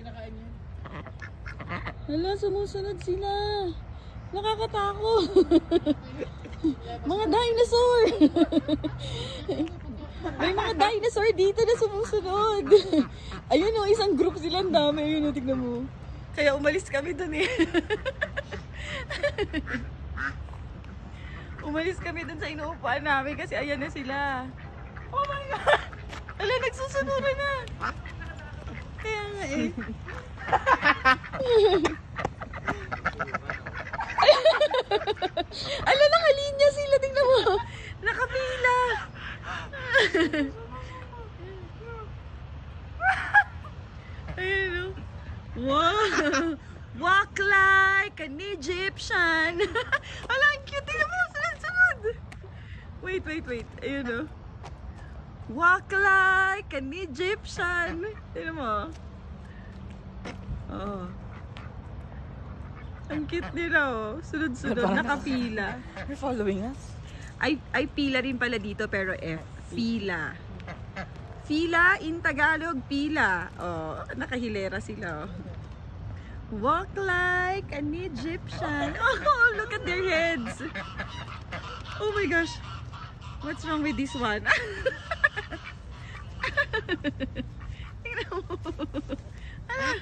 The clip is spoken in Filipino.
kinakain niya. Hala, sumusunod sila. Nakakatakot. Mga dinosaur. May mga dinosaur dito na sumusunod. Ayun o, isang group silang dami. Ayun o, tignan mo. Kaya umalis kami dun eh. Umalis kami dun sa inuupuan namin kasi ayan na sila. Oh my God! Hala, nagsusunuran na. Kaya nga eh. Ala, nakalinya sila. Tingnan mo. Nakapila. Ayun o. Wow. Walk like an Egyptian. Ala, ang cute. Tingnan mo. Sunod-sunod. Wait. Ayun o. Walk like an Egyptian. Tingnan mo. Oh. Ang cute nila oh. Sunod-sunod. Nakapila. You're following us? Ay pila rin pala dito pero F. Pila. Fila in Tagalog, pila. Oh, nakahilera sila oh. Walk like an Egyptian. Oh, look at their heads. Oh my gosh. What's wrong with this one? Tingnan mo. Ala.